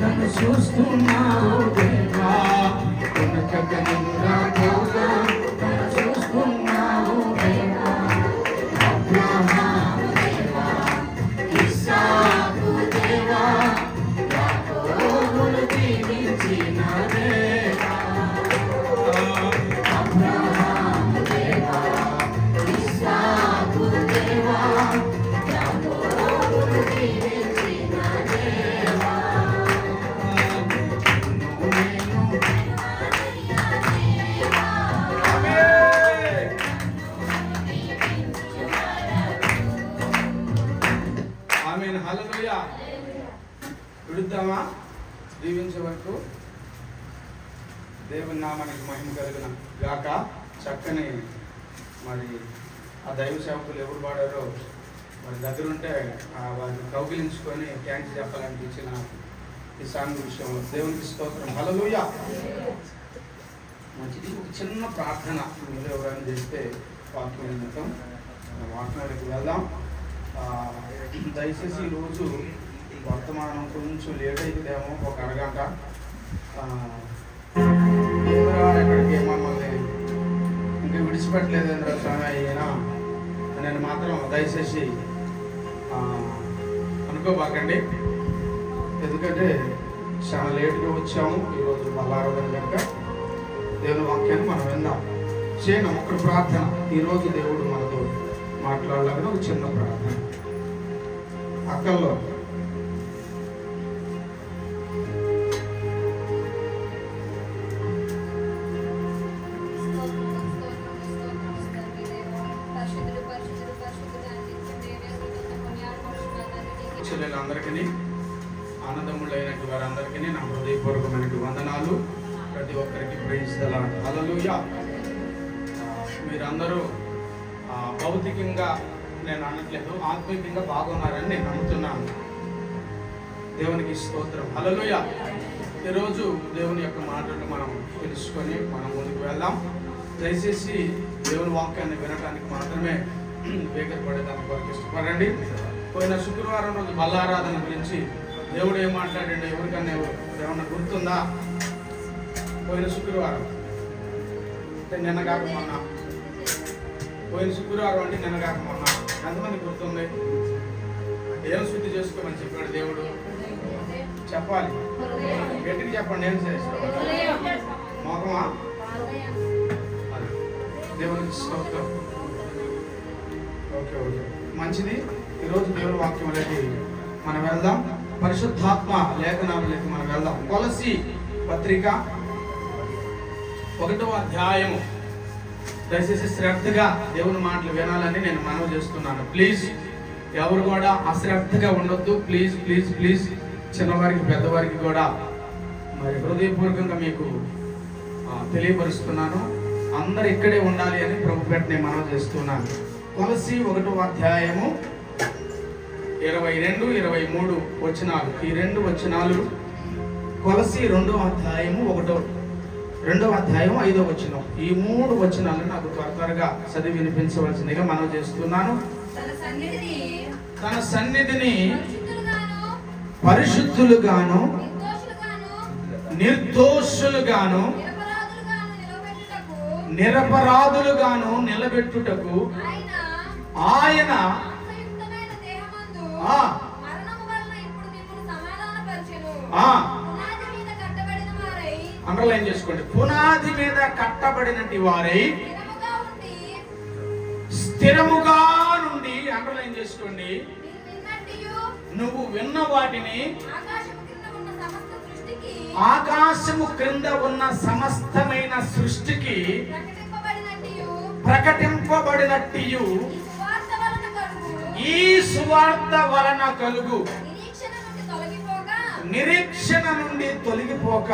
నన్ను చూస్తున్నావు దేవా, నన్ను చూస్తున్నావు దేవా. అబ్రహాము దేవా, ఇస్సాకు దేవా, యాకోబును దీవించిన దేవా. అబ్రహాము దేవా, ఇస్సాకు దేవా, యాకోబును దీవించిన దేవా. ఆమేన్, హల్లెలూయా. విడుద్దామా? దీవించే వరకు దేవుని నామానికి మహిమ కలిగిన గాక. చక్కని మరి ఆ దైవ సేవకులు ఎవరు పాడారో మరి దగ్గరుంటే వారిని కౌగిలించుకొని థ్యాంక్స్ చెప్పాలనిపించిన ఈ సాంగ్ విషయంలో దేవునికి స్తోత్రం. హల్లెలూయా. మంచిది. ఒక చిన్న ప్రార్థన మీరు ఎవరైనా చేస్తే వాక్యం నిమిత్తం వాక్యానికి వెళ్దాం. దయచేసి ఈరోజు వర్తమానం కొంచెం లేట్ అవుతుందేమో, ఒక అరగంట. ఎక్కడికి మమ్మల్ని ఇంకా విడిచిపెట్టలేదు ఏంద్ర స్వామి అయినా నేను మాత్రం దయచేసి అనుకోబాకండి. ఎందుకంటే చాలా లేట్గా వచ్చాము ఈరోజు బల్లారోజు కనుక దేవుని వాక్యాన్ని మనం విందాం. చేయను ఒక ప్రార్థన. ఈరోజు దేవుడు మనతో మాట్లాడాలని ఒక చిన్న ప్రార్థన. అక్కల్లో అందరికీ, ఆనందములైనటువంటి వారందరికీ నా హృదయపూర్వకమైనటువంటి వందనాలు. ప్రతి ఒక్కరికి ప్రైజ్ ది లార్డ్. హల్లెలూయా. మీరందరూ భౌతికంగా నేను అనట్లేదు, ఆత్మీయంగా బాగున్నారని నేను నమ్ముతున్నాను. దేవునికి స్తోత్రం. హల్లెలూయా. ఈరోజు దేవుని యొక్క మాటలు మనం తెలుసుకొని మనం ముందుకు వెళ్దాం. దయచేసి దేవుని వాక్యాన్ని వినడానికి మాత్రమే వేగపడేదానికి వరకు ఇష్టపడండి. పోయిన శుక్రవారం రోజు బల్లారాధన గురించి దేవుడు ఏం మాట్లాడండి? ఎవరికన్నా ఏమన్నా గుర్తుందా? పోయిన శుక్రవారం అంటే నిన్న కాక మొన్న, పోయిన శుక్రవారం అంటే నిన్న కాక మొన్న ఎంతమంది గుర్తుంది? ఏం శుద్ధి చేసుకోమని చెప్పాడు దేవుడు? చెప్పాలి, గట్టిగా చెప్పండి. ఏం చేసుకోవాలి? మోకమా? దేవునికి స్తోత్రం. ఓకే ఓకే, మంచిది. ఈరోజు దేవుని వాక్యంలోకి మనం వెళ్దాం. పరిశుద్ధాత్మ లేఖనాలకి మనం వెళ్దాం. కొలస్సీ పత్రిక 1వ అధ్యాయము. దయచేసి శ్రద్ధగా దేవుని మాటలు వినాలని నేను మనవి చేస్తున్నాను. ప్లీజ్ ఎవరు కూడా అశ్రద్ధగా ఉండొద్దు. ప్లీజ్ ప్లీజ్ ప్లీజ్, చిన్నవారికి పెద్దవారికి కూడా మరి హృదయపూర్వకంగా మీకు తెలియపరుస్తున్నాను. అందరు ఇక్కడే ఉండాలి అని ప్రభు పెట్టి నేను మనవి చేస్తున్నాను. కొలస్సీ 1వ అధ్యాయము 22, 23 వచనాలు. ఈ 2 వచనాలు కొలస్సీ 2వ అధ్యాయము 2వ అధ్యాయం 5వ వచనం. ఈ 3 వచనాలు నాకు త్వరగా చదివి వినిపించవలసిందిగా మనం చేస్తున్నాను. తన సన్నిధిని పరిశుద్ధులుగాను నిర్దోషులుగాను నిరపరాధులుగాను నిలబెట్టుటకు ఆయన అండర్లైన్ చేసుకోండి. పునాది మీద కట్టబడినటి వారై స్థిరముగా నుండి, అండర్లైన్ చేసుకోండి, నువ్వు విన్న వాటిని ఆకాశము క్రింద ఉన్న సమస్తమైన సృష్టికి ప్రకటింపబడినట్టు ఈ సువార్త వలన కలుగు నిరీక్షణ నుండి తొలగిపోక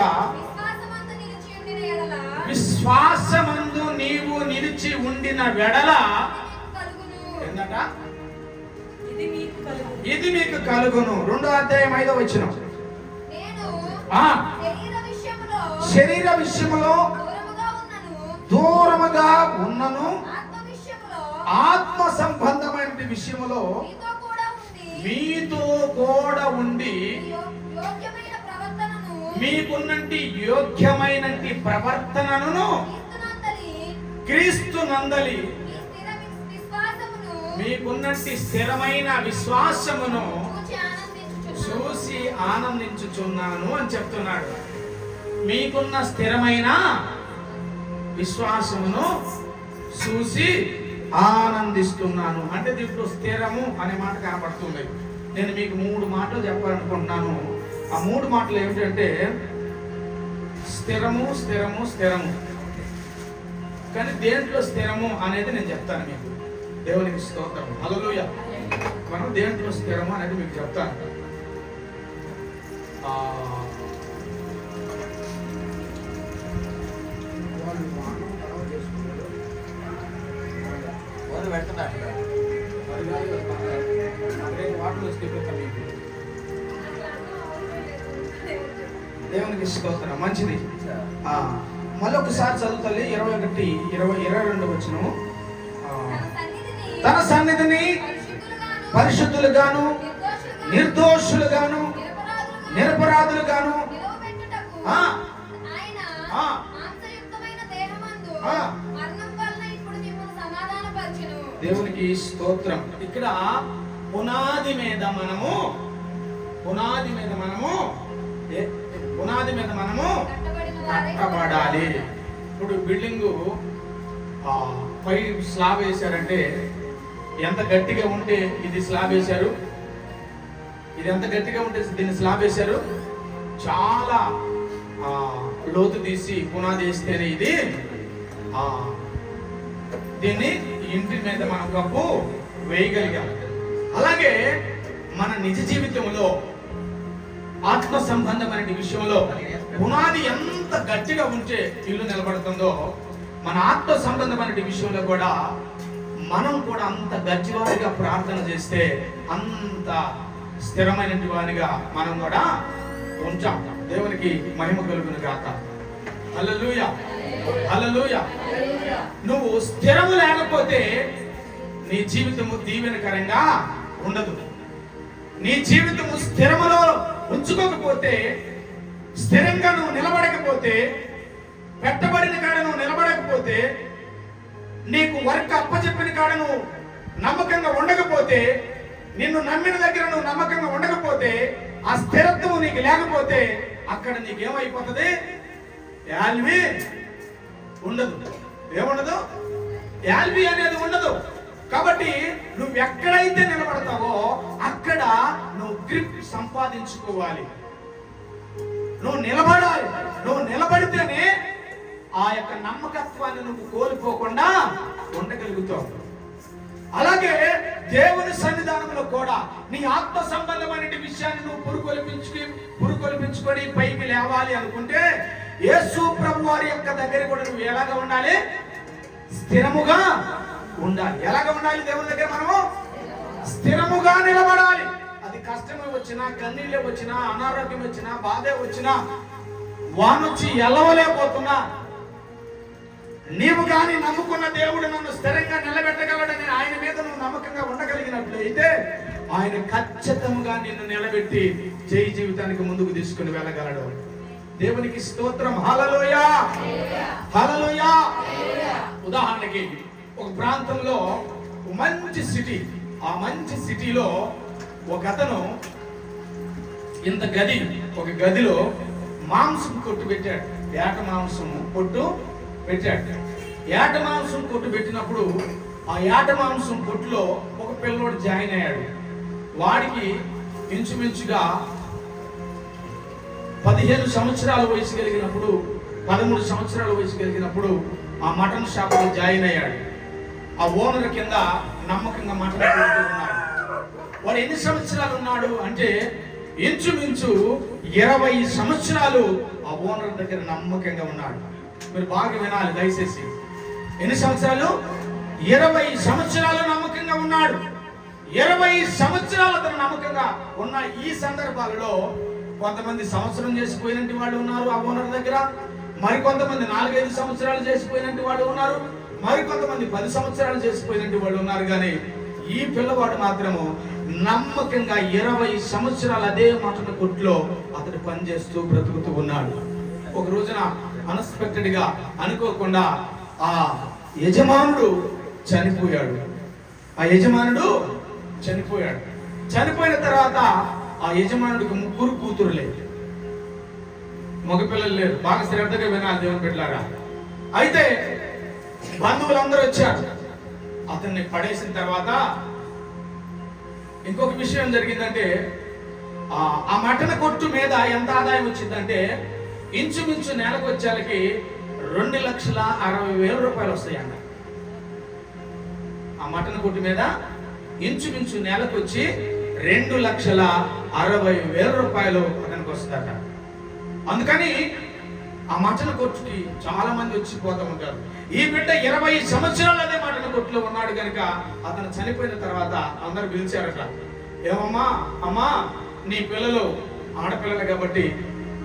విశ్వాసమందు నీవు నిలిచి ఉండిన వెడల ఏందట? ఇది మీకు కలుగును. 2వ అధ్యాయం 5వ వచనం. శరీర విషయములో దూరముగా ఉన్నను ఆత్మ సంబంధమైన విషయములో మీతో కూడా ఉండి మీకున్నంటి యోగ్యమైన ప్రవర్తనను క్రీస్తు నందలి మీకున్నటి స్థిరమైన విశ్వాసమును చూసి ఆనందించుచున్నాను అని చెప్తున్నాడు. మీకున్న స్థిరమైన విశ్వాసమును చూసి ఆనందిస్తున్నాను అంటే దీంట్లో స్థిరము అనే మాట కనపడుతుంది. నేను మీకు 3 మాటలు చెప్పాలనుకుంటున్నాను. ఆ 3 మాటలు ఏమిటంటే స్థిరము, స్థిరము, స్థిరము. కానీ దేంట్లో స్థిరము అనేది నేను చెప్తాను మీకు. దేవునికి స్తోత్రం, హల్లెలూయా. మనం దేంట్లో స్థిరము అనేది మీకు చెప్తాను. దేవునికి స్తోత్రం, మంచిది. మళ్ళొకసారి చదువుతల్లి 21-22 వచనం. తన సన్నిధిని పరిశుద్ధులుగాను నిర్దోషులుగాను నిరపరాధులుగాను దేవునికి స్తోత్రం. ఇక్కడ పునాది మీద మనము కట్టబడాలి. ఇప్పుడు బిల్డింగ్ పై స్లాబ్ వేశారంటే ఎంత గట్టిగా ఉంటే ఇది స్లాబ్ వేశారు, ఇది ఎంత గట్టిగా ఉంటే దీన్ని స్లాబ్ వేశారు. చాలా లోతు తీసి పునాది వేస్తేనే ఇది దీన్ని ఇంటి మీద మనం కప్పు వేయగలిగాం. అలాగే మన నిజ జీవితంలో ఆత్మ సంబంధమైన విషయంలో పునాది ఎంత గట్టిగా ఉంటే ఇల్లు నిలబడుతుందో మన ఆత్మ సంబంధమైన విషయంలో కూడా మనం కూడా అంత గట్టివారిగా ప్రార్థన చేస్తే అంత స్థిరమైన వారిగా మనం కూడా ఉంటాం. దేవునికి మహిమ కలుగును గాక. హల్లెలూయా, హల్లెలూయా. నువ్వు స్థిరము లేకపోతే నీ జీవితము దీవెనకరంగా ఉండదు. నీ జీవితము స్థిరములో ఉంచుకోకపోతే, స్థిరంగా నువ్వు నిలబడకపోతే, పెట్టబడిన కాడ నువ్వు నిలబడకపోతే, నీకు వర్క్ అప్పచెప్పిన కాడ నువ్వు నమ్మకంగా ఉండకపోతే, నిన్ను నమ్మిన దగ్గర నువ్వు నమ్మకంగా ఉండకపోతే, ఆ స్థిరత్వం నీకు లేకపోతే అక్కడ నీకేమైపోతుంది? యాల్వి ఉండదు. ఏముండదు? యాల్వి అనేది ఉండదు. కాబట్టి నువ్వు ఎక్కడైతే నిలబడతావో అక్కడ నువ్వు గ్రిప్ సంపాదించుకోవాలి. నువ్వు నిలబడాలి. నువ్వు నిలబడితేనే ఆ యొక్క నమ్మకత్వాన్ని నువ్వు కోల్పోకుండా ఉండగలుగుతావు. అలాగే దేవుని సన్నిధానంలో కూడా నీ ఆత్మ సంబంధమైన విషయాన్ని నువ్వు పురుకొల్పించుకొని పైకి లేవాలి అనుకుంటే యేసు ప్రభు వారి యొక్క దగ్గర కూడా నువ్వు ఎలాగా ఉండాలి? స్థిరముగా ఉండాలి. ఎలాగా ఉండాలి? దేవుని దగ్గర మనము స్థిరముగా నిలబడాలి. అది కష్టమే వచ్చినా, కన్నీళ్ళే వచ్చినా, అనారోగ్యం వచ్చినా, బాధే వచ్చినా, వానొచ్చి ఎలవలేకపోతున్నా, నీవు కానీ నమ్ముకున్న దేవుడు నన్ను స్థిరంగా నిలబెట్టగలడని ఆయన మీద నువ్వు నమ్మకంగా ఉండగలిగినట్లయితే ఆయన ఖచ్చితంగా నిన్ను నిలబెట్టి జై జీవితానికి ముందుకు తీసుకుని వెళ్ళగలడు. దేవునికి స్తోత్రం, హల్లెలూయా, హల్లెలూయా. ఉదాహరణకి ఒక ప్రాంతంలో మంచి సిటీ, ఆ మంచి సిటీలో ఒక అతను ఒక గదిలో మాంసం కొట్టు పెట్టాడు. ఏట మాంసం కొట్టు పెట్టాడు. ఏట మాంసం కొట్టు పెట్టినప్పుడు ఆ ఏట మాంసం కొట్టులో ఒక పిల్లోడు జాయిన్ అయ్యాడు. వాడికి ఇంచుమించుగా 15 సంవత్సరాల వయసు కలిగినప్పుడు, 13 సంవత్సరాల వయసు కలిగినప్పుడు ఆ మటన్ షాప్లో జాయిన్ అయ్యాడు. ఆ ఓనర్ కింద నమ్మకంగా మటన్ కొడుతూ ఉన్నాడు. వాడు ఎన్ని సంవత్సరాలు ఉన్నాడు అంటే ఇంచుమించు 20 సంవత్సరాలు ఆ ఓనర్ దగ్గర నమ్మకంగా ఉన్నాడు. మీరు బాగా వినాలి దయచేసి. ఎన్ని సంవత్సరాలు? 20 సంవత్సరాలు నమ్మకంగా ఉన్నాడు. 20 సంవత్సరాలు అతను నమ్మకంగా ఉన్న ఈ సందర్భాలలో కొంతమంది సంవత్సరం చేసిపోయినట్టు వాళ్ళు ఉన్నారు ఆ ఓనర్ దగ్గర, మరికొంతమంది 4-5 సంవత్సరాలు చేసిపోయినట్టు వాళ్ళు ఉన్నారు, మరికొంతమంది 10 సంవత్సరాలు చేసిపోయినట్టు వాళ్ళు ఉన్నారు. కానీ ఈ పిల్లవాడు మాత్రము నమ్మకంగా 20 సంవత్సరాలు అదే మటన్ కొట్లో అతడు పనిచేస్తూ బ్రతుకుతూ ఉన్నాడు. ఒక రోజున అన్ఎక్స్పెక్టెడ్ గా అనుకోకుండా ఆ యజమానుడు చనిపోయాడు. చనిపోయిన తర్వాత ఆ యజమానుడికి 3 కూతురులే, మగపిల్లలు లేరు. బాగా శ్రద్ధగా వినాలి దేవుని బిడ్డలారా. అయితే బంధువులందరూ వచ్చారు. అతన్ని పడేసిన తర్వాత ఇంకొక విషయం జరిగిందంటే, ఆ మటన్ కొట్టు మీద ఎంత ఆదాయం వచ్చిందంటే ఇంచుమించు నెలకు వచ్చేలకి 2,60,000 రూపాయలు వస్తాయంట. ఆ మటన్ కొట్టు మీద ఇంచుమించు నెలకు వచ్చి 2,60,000 రూపాయలు అతనికి వస్తుందట. అందుకని ఆ మటన్ కొట్టుకి చాలా మంది వచ్చి పోతూ ఉంటారు. ఈ బిడ్డ 20 సంవత్సరాలు అదే మటన్ కొట్టులో ఉన్నాడు కనుక అతను చనిపోయిన తర్వాత అందరు పిలిచారట. ఏమమ్మా, అమ్మా నీ పిల్లలు ఆడపిల్లలు కాబట్టి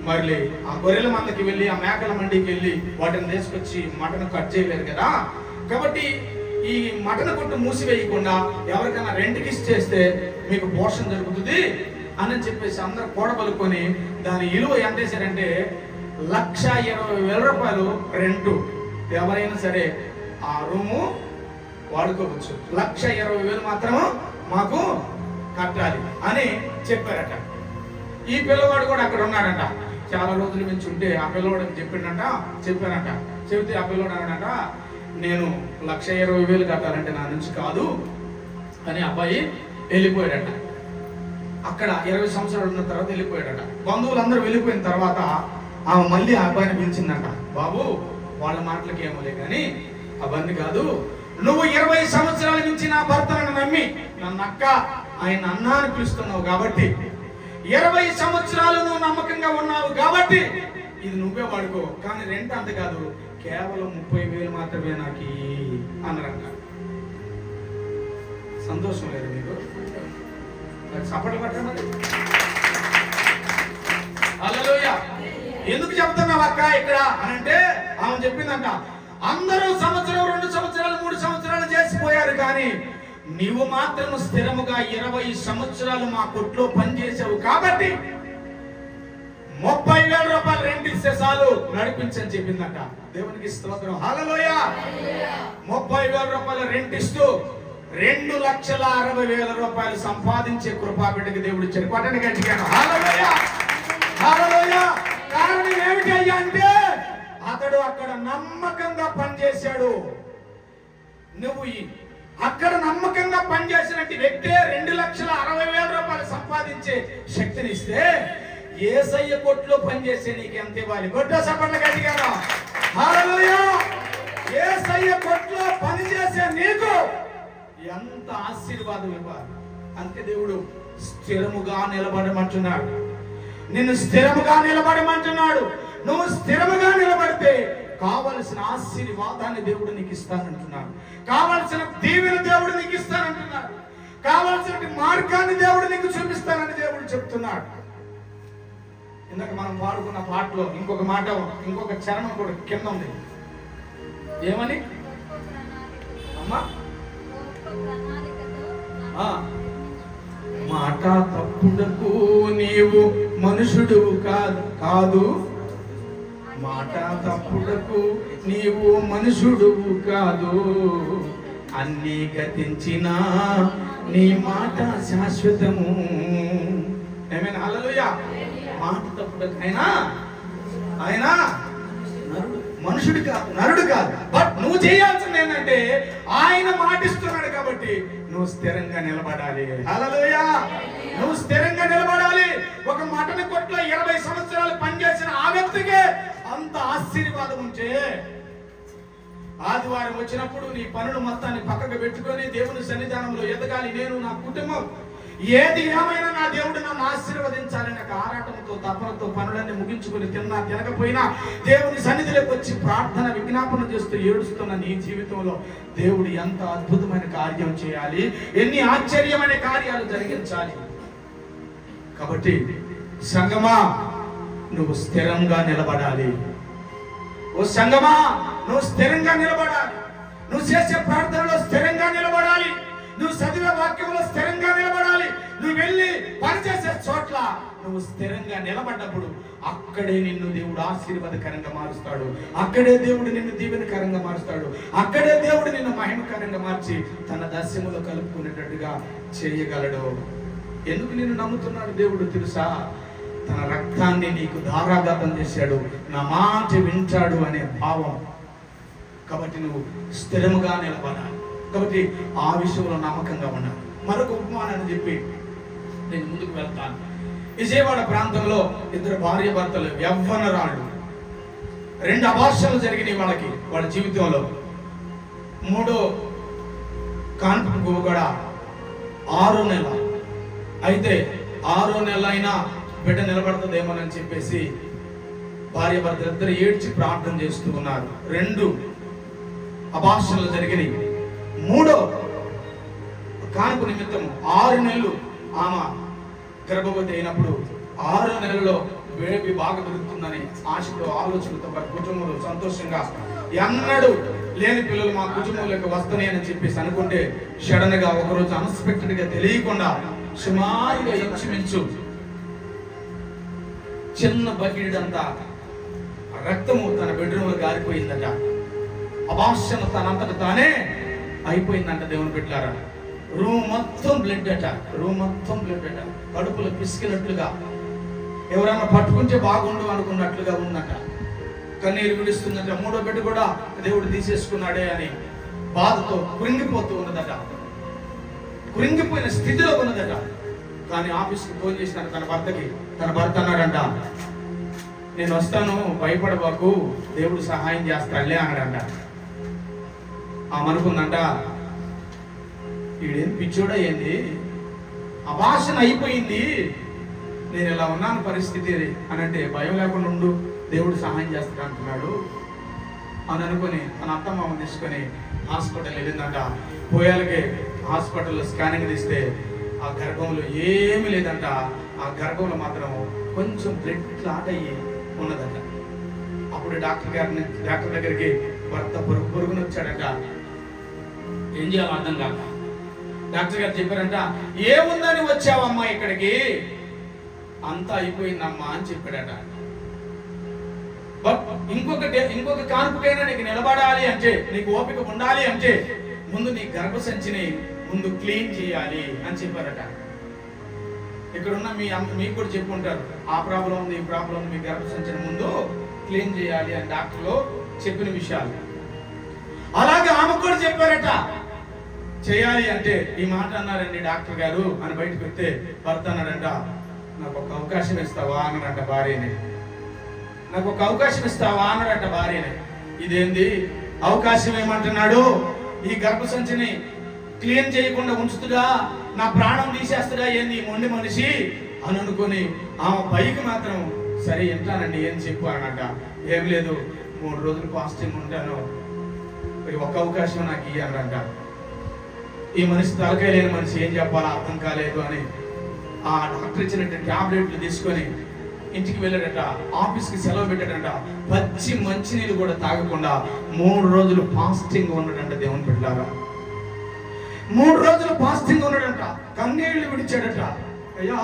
మరి ఆ గొర్రెల మందకి వెళ్ళి ఆ మేకల మండికి వెళ్ళి వాటిని తీసుకొచ్చి మటన్ కట్ చేయలేరు కదా, కాబట్టి ఈ మటన్ కొట్టు మూసివేయకుండా ఎవరికైనా రెంట్కి ఇచ్చేస్తే మీకు పోషణ జరుగుతుంది అని చెప్పేసి అందరూ కూడబలుకొని దాని విలువ ఎంత వేశారంటే 1,20,000 రూపాయలు రెంటు. ఎవరైనా సరే ఆ రూము వాడుకోవచ్చు, 1,20,000 మాత్రం మాకు కట్టాలి అని చెప్పారట. ఈ పిల్లవాడు కూడా అక్కడ ఉన్నాడట. చాలా రోజుల నుంచి ఉంటే ఆ పిల్లవాడికి చెప్పానట. చెబితే ఆ పిల్లవాడు అన్నాడట, నేను 1,20,000 కట్టాలంటే నా నుంచి కాదు అని అబ్బాయి వెళ్ళిపోయాడట. అక్కడ 20 సంవత్సరాలు ఉన్న తర్వాత వెళ్ళిపోయాడట. బంధువులందరూ వెళ్ళిపోయిన తర్వాత ఆమె మళ్ళీ ఆ అబ్బాయిని పిలిచిందట. బాబు, వాళ్ళ మాటలకి ఏమోలే కానీ అవన్నీ కాదు, నువ్వు 20 సంవత్సరాల నుంచి నా భర్తను నమ్మి నన్ను అక్క ఆయన అన్న అని పిలుస్తున్నావు కాబట్టి, 20 సంవత్సరాలు నువ్వు నమ్మకంగా ఉన్నావు కాబట్టి ఇది నువ్వే వాడుకో, కానీ రెంట్ అంత కాదు, కేవలం 30,000 మాత్రమే నాకు అన్నారంట. సంతోషం లేదు మీకు? సపోర్ట్ పట్టమని హల్లెలూయా. ఎందుకు చెప్తున్నావు అక్క ఇక్కడ అని అంటే ఆమె చెప్పిందంట, అందరూ సంవత్సరం 2 సంవత్సరాలు 3 సంవత్సరాలు చేసిపోయారు, కానీ నీవు మాత్రం స్థిరముగా 20 సంవత్సరాలు మా కొట్లో పనిచేసావు కాబట్టి 30,000 రూపాయలు రెంట్ ఇస్తే చాలు నడిపించని చెప్పిందట. దేవునికి స్తోత్రం, హల్లెలూయా. 30,000 రూపాయలు రెంట్ ఇస్తూ 2,60,000 రూపాయలు సంపాదించే కృపా బిడ్డకి దేవుడు ఇచ్చాడు. కొట్టని గట్టిగాను హల్లెలూయా, హల్లెలూయా. కారణం ఏమిటి అయ్యా అంటే అతడు అక్కడ నమ్మకంగా పనిచేశాడు. నువ్వు అక్కడ నమ్మకంగా పనిచేసినట్టు వ్యక్తే 2,60,000 రూపాయలు సంపాదించే శక్తిని ఇస్తే యేసయ్య కొట్లో పనిచేసే నీకు ఎంత ఇవ్వాలి? కొట్ట సపర్లు గట్టిగాను హల్లెలూయా. యేసయ్య కొట్లో పనిచేసే నీకు ఎంత ఆశీర్వాదం ఇవ్వాలి. అందుకే దేవుడు స్థిరముగా నిలబడమంటున్నాడు. నిన్ను స్థిరముగా నిలబడమంటున్నాడు. నువ్వు స్థిరముగా నిలబడితే కావలసిన ఆశీర్వాదాన్ని దేవుడు నీకు ఇస్తానంటున్నాడు. కావలసిన దీవెన దేవుడు నీకు ఇస్తానంటున్నాడు. కావలసిన మార్గాన్ని దేవుడు నీకు చూపిస్తానని దేవుడు చెప్తున్నాడు. ఇందాక మనం పాడుకున్న పాటలో ఇంకొక మాట, ఇంకొక చరణం కూడా కింద ఉంది. ఏమని అమ్మా? మాట తప్పుడకు నీవు మనుషుడు కాదు, మాట తప్పుడకు నీవు మనుషుడు కాదు, అన్ని గతించిన నీ మాట శాశ్వతము. ఏమైనా హల్లెలూయా. మాట తప్పుడకు ఆయన మనుషుడు కాదు, నరుడు కాదు. బట్ నువ్వు చేయాల్సింది ఏంటంటే ఆయన మాటిస్తున్నాడు కాబట్టి నువ్వు స్థిరంగా నిలబడాలి. హల్లెలూయా. నువ్వు స్థిరంగా నిలబడాలి. ఒక మటన్ కొట్లో 20 సంవత్సరాలు పనిచేసిన ఆ వ్యక్తికే అంత ఆశీర్వాదం ఉంటే ఆదివారం వచ్చినప్పుడు నీ పనులు మొత్తాన్ని పక్కకు పెట్టుకొని దేవుని సన్నిధానంలో ఎదగాలి. నేను నా కుటుంబం ఏది ఏమైనా నా దేవుడు నన్ను ఆశీర్వదించాలని ఆరాటంతో తపనతో పనులన్నీ ముగించుకుని తినకపోయినా దేవుని సన్నిధిలోకి వచ్చి ప్రార్థన విజ్ఞాపన చేస్తూ ఏడుస్తున్న నీ జీవితంలో దేవుడు ఎంత అద్భుతమైన కార్యం చేయాలి, ఎన్ని ఆశ్చర్యమైన కార్యాలు జరిగించాలి. కాబట్టి సంగమా, నువ్వు స్థిరంగా నిలబడాలి. ఓ సంగమా, నువ్వు స్థిరంగా నిలబడాలి. నువ్వు చేసే ప్రార్థనలో స్థిరంగా నిలబడాలి. నువ్వు చదివే వాక్యంలో స్థిరంగా నిలబడాలి. చేసే చోట్ల నువ్వు స్థిరంగా నిలబడ్డప్పుడు అక్కడే నిన్ను దేవుడు ఆశీర్వాదకరంగా మారుస్తాడు. అక్కడే దేవుడు నిన్ను దీవెనకరంగా మారుస్తాడు. అక్కడే దేవుడు నిన్ను మహిమకరంగా మార్చి తన దర్శనములో కలుపుకునేటట్టుగా చేయగలడు. ఎందుకు నిన్ను నమ్ముతున్నాడు దేవుడు తెలుసా? తన రక్తాన్ని నీకు ధారాఘాతం చేశాడు, నా మాట వింటాడు అనే భావం. కాబట్టి నువ్వు స్థిరముగా నిలబడాలి. కాబట్టి ఆ విషయంలో నమ్మకంగా ఉండాలి. మరొక ఉపమానాన్ని చెప్పి నేను ముందుకు వెళ్తాను. విజయవాడ ప్రాంతంలో ఇద్దరు భార్య భర్తలు యవ్వనరాళ్ళు, 2 అబార్షన్లు జరిగినాయి వాళ్ళ జీవితంలో. 3వ కాన్పుకు కూడా 6వ నెల. అయితే 6వ నెల అయినా బిడ్డ నిలబడుతుందేమోనని చెప్పేసి భార్య భర్తలు ఇద్దరు ఏడ్చి ప్రార్థన చేస్తూ ఉన్నారు. 2 అబార్షన్లు జరిగినాయి. 3వ కాన్పు నిమిత్తం 6 నెలలు ఆమె గర్భవతి అయినప్పుడు 6వ నెలలో బేబీ బాగా దొరుకుతుందని ఆశతో ఆలోచనతో వారి కుటుంబంలో సంతోషంగా ఎన్నడూ లేని పిల్లలు మా కుటుంబంలోకి వస్తున్నాయి అని చెప్పేసి అనుకుంటే సడన్ గా ఒకరోజు అన్ఎక్స్పెక్టెడ్ గా తెలియకుండా సుమారుగా ఇంచుమించు చిన్న బకెట్ అంతా రక్తము తన బెడ్రూమ్ లో గారిపోయిందట. అబార్షన్ తనంతట తానే అయిపోయిందంట. దేవుని బిడ్డలారా, రూమ్ మొత్తం బ్లడ్ అట. కడుపులో పిసికినట్లుగా, ఎవరైనా పట్టుకుంటే బాగుండు అనుకున్నట్లుగా ఉందట. కన్నీరు విడుస్తుందట. 3వ బిడ్డ కూడా దేవుడు తీసేసుకున్నాడే అని బాధతో కృంగిపోతూ ఉన్నదట. కృంగిపోయిన స్థితిలో ఉన్నదట. కానీ ఆఫీస్కి ఫోన్ చేసినాడు తన భర్తకి. తన భర్త అన్నాడంట, నేను వస్తాను, భయపడబాకు, దేవుడు సహాయం చేస్తాడులే అన్నాడంట. అనుకుందంట, ఈడేం పిచ్చోడా ఏంది, అభాషణ అయిపోయింది, నేను ఇలా ఉన్నాను పరిస్థితి అని అంటే, భయం లేకుండా ఉండు, దేవుడు సహాయం చేస్తాడు అంటున్నాడు అని అనుకుని తన అత్తమ్మ తీసుకొని హాస్పిటల్ వెళ్ళిందంట. పోయాలకే హాస్పిటల్లో స్కానింగ్ తీస్తే ఆ గర్భంలో ఏమీ లేదంట. ఆ గర్భంలో మాత్రం కొంచెం బ్లడ్ క్లాట్ అయ్యి ఉన్నదంట. అప్పుడు డాక్టర్ దగ్గరికి భర్త పొరుగున వచ్చాడంట. ఏం చేయాలో అర్థం కాక డాక్టర్ గారు చెప్పారంట, ఏముందని వచ్చావమ్మా ఇక్కడికి, అంతా అయిపోయిందమ్మా అని చెప్పాడట. ఇంకొక కాన్పుకైనా నీకు నిలబడాలి అంటే, నీకు ఓపిక ఉండాలి అంటే ముందు నీ గర్భసంచిని ముందు క్లీన్ చేయాలి అని చెప్పారట. ఇక్కడున్న మీకు కూడా చెప్పుకుంటారు, ఆ ప్రాబ్లం ఉంది, ఈ ప్రాబ్లం, మీ గర్భసంచిని ముందు క్లీన్ చేయాలి అని డాక్టర్లు చెప్పిన విషయాలు. అలాగే ఆమె కూడా చెప్పారట చేయాలి అంటే. ఈ మాట అన్నారండి డాక్టర్ గారు అని బయటకు వస్తే భర్త అన్నాడంట, నాకు ఒక అవకాశం ఇస్తావా అన్నాడంట భార్యని. నాకు ఒక అవకాశం ఇస్తావా అన్నాడంట భార్యని. ఇదేంది అవకాశం ఏమంటున్నాడు, ఈ గర్భసంచిని క్లీన్ చేయకుండా ఉంచుతుగా, నా ప్రాణం తీసేస్తుగా ఏంది మొండి మనిషి అని అనుకుని ఆమె పైకి మాత్రం సరే ఎంటానండి ఏం చెప్పు అన్నట. ఏం లేదు, 3 రోజులు ఫాస్టింగ్ ఉంటాను, ఒక అవకాశం నాకు ఇయ్యాలంట. ఈ మనిషి తలకాయ లేని మనిషి ఏం చెప్పాలో అర్థం కాలేదు అని ఆ డాక్టర్ ఇచ్చినట్టు టాబ్లెట్లు తీసుకొని ఇంటికి వెళ్ళాడట. ఆఫీస్కి సెలవు పెట్టాడంట. పచ్చి మంచినీళ్ళు కూడా తాగకుండా 3 రోజులు ఫాస్టింగ్ ఉన్నాడంట. దేవుని బిడ్డలారా, 3 రోజులు ఫాస్టింగ్ ఉన్నాడంట. కన్నీళ్లు విడిచాడట. అయ్యా,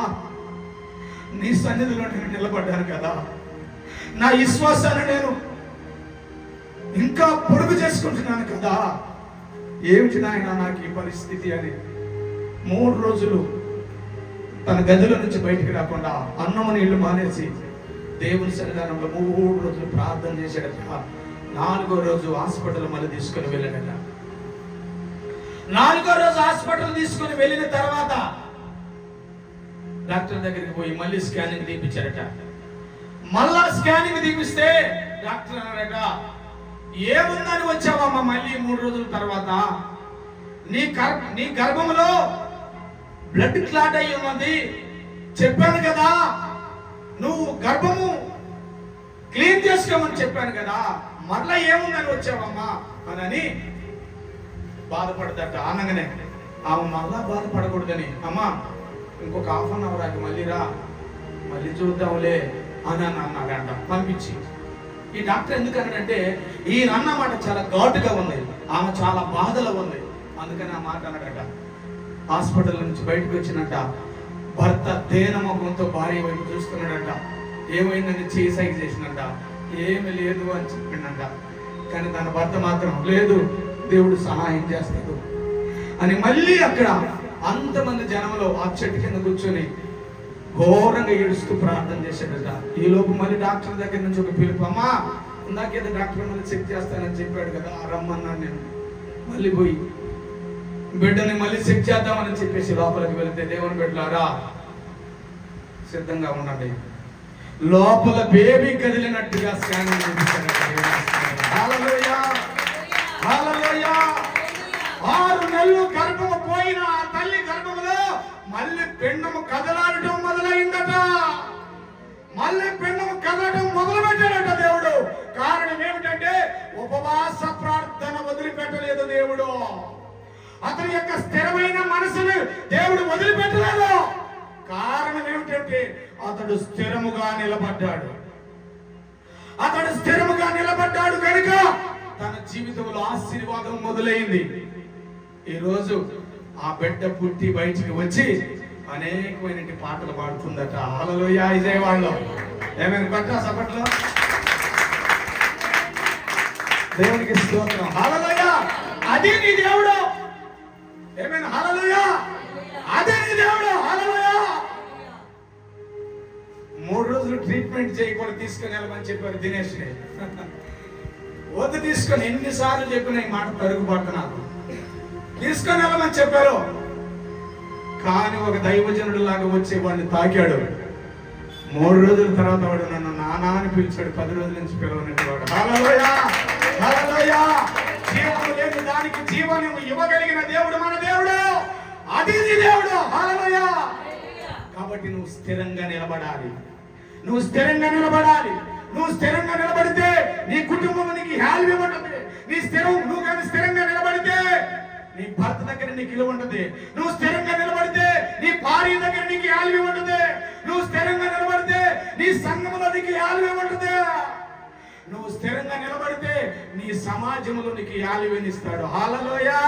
నీ సన్నిధిలో నేను నిలబడ్డాను కదా, నా విశ్వాసాన్ని నేను ఇంకా పొడుగు చేసుకుంటున్నాను కదా, ఏమిటి నాయన నాకు ఈ పరిస్థితి అని 3 రోజులు తన గదిలో నుంచి బయటికి రాకుండా అన్నము నీళ్లు మానేసి దేవుని సన్నిధానంలో 3 రోజులు ప్రార్థన చేశాడట. 4వ రోజు హాస్పిటల్ మళ్ళీ తీసుకొని వెళ్ళాడట. 4వ రోజు హాస్పిటల్ తీసుకొని వెళ్ళిన తర్వాత డాక్టర్ దగ్గరికి పోయి మళ్ళీ స్కానింగ్ తీపించారట. మళ్ళా స్కానింగ్ తీపిస్తే డాక్టర్ అన్నారట, ఏముందని వచ్చావమ్మా మళ్ళీ 3 రోజుల తర్వాత, నీ గర్భంలో బ్లడ్ క్లాట్ అయ్యి ఉన్నది, చెప్పాను కదా, నువ్వు గర్భము క్లీన్ చేసుకోమని చెప్పాను కదా, మరలా ఏముందని వచ్చావమ్మా అని బాధపడదట. అనగానే ఆమె మళ్ళా బాధపడకూడదని, అమ్మా ఇంకొక ½ అన్ అవర్ మళ్ళీ రా, మళ్ళీ చూద్దాంలే అని అన్నాడంట పంపించి. ఈ డాక్టర్ ఎందుకు అన్నాడంటే, ఈయన అన్న మాట చాలా ఘాటుగా ఉంది, ఆమె చాలా బాధలో ఉంది, అందుకని ఆ మాట అన్నాడట. హాస్పిటల్ నుంచి బయటకు వచ్చినట్ట భర్త దేనముఖంతో భార్య వైపు చూస్తున్నాడంట. ఏమైందని చేసైకి చేసినంట. ఏమి లేదు అని చెప్పిండంట. కానీ తన భర్త మాత్రం లేదు, దేవుడు సహాయం చేస్తాడు అని మళ్ళీ అక్కడ అంతమంది జనంలో ఆ చెట్టు కింద కూర్చొని ఘోరంగా ఏడుస్తూ ప్రార్థన చేశాడట. ఈ లోపు మళ్ళీ డాక్టర్ దగ్గర నుంచి ఒక పిలుపు, అమ్మా ఇందాకేదో డాక్టర్ మళ్ళీ చెక్ చేస్తానని చెప్పాడు కదా, రమ్మన్నాను నేను. మళ్ళీ పోయి బిడ్డని మళ్ళీ చెక్ చేద్దామని చెప్పేసి లోపలికి వెళితే, దేవుని బిడ్డలారా సిద్ధంగా ఉండండి, లోపల బేబీ కదిలినట్టుగా స్కానింగ్ చేయించాడు. 6 నెలలు గర్భము పోయిన ఆ తల్లి గర్భములో మళ్ళీ పిండము కదలాడటం మొదలైందట. మళ్ళీ పిండము కదలటం మొదలు పెట్టాడట దేవుడు. కారణం ఏమిటంటే ఉపవాస ప్రార్థన వదిలిపెట్టలేదు దేవుడు. అతని యొక్క స్థిరమైన మనసును దేవుడు వదిలిపెట్టలేదు. కారణం ఏమిటంటే అతడు స్థిరముగా నిలబడ్డాడు. అతడు స్థిరముగా నిలబడ్డాడు కనుక తన జీవితంలో ఆశీర్వాదం మొదలైంది. ఈరోజు ఆ బిడ్డ పుట్టి బయటికి వచ్చి అనేకమైన పాటలు పాడుతుందట. హల్లెలూయా. విజయవాడలో ఏమైనా పట్టా సపట్లో దేవునికి స్తోత్రం. హల్లెలూయా. అది నీ దేవుడు. ఏమైనా హల్లెలూయా. అదే నీ దేవుడు. హల్లెలూయా. 3 రోజులు ట్రీట్మెంట్ చేయకూడదు, తీసుకుని వెళ్ళమని చెప్పారు దినేష్ ని. వద్దు తీసుకొని ఎన్నిసార్లు చెప్పిన ఈ మాట పరుగుపడుతున్నాను. తీసుకొని వెళ్ళమని చెప్పారు. కానీ ఒక దైవజనుడు లాగా వచ్చి వాడిని తాకాడు. 3 రోజుల తర్వాత వాడు నన్ను నానా అని పిలిచాడు. 10 రోజుల నుంచి పిలవనట్టు వాడు. హల్లెలూయా. హల్లెలూయా. జీవము లేని దానికి జీవము ఇవ్వగలిగిన దేవుడు మన దేవుడు. అది నీ దేవుడు. హల్లెలూయా. కాబట్టి నువ్వు స్థిరంగా నిలబడాలి. నువ్వు స్థిరంగా నిలబడాలి. నువ్వు స్థిరంగా నిలబడితే నీ కుటుంబం నీకు హ్యాల్వి ఉంటుంది. నువ్వు కానీ స్థిరంగా నిలబడితే నీ భర్త దగ్గర నీకు ఇల్లు ఉంటుంది. నువ్వు స్థిరంగా నిలబడితే నీ భార్య దగ్గర నీకు హ్యాల్వి ఉంటుంది. నువ్వు స్థిరంగా నిలబడితే నీ సంఘంలో నీకు హ్యాల్వి ఉంటుంది. నువ్వు స్థిరంగా నిలబడితే నీ సమాజంలో నీకు హ్యాల్వినిస్తాడు. హల్లెలూయా.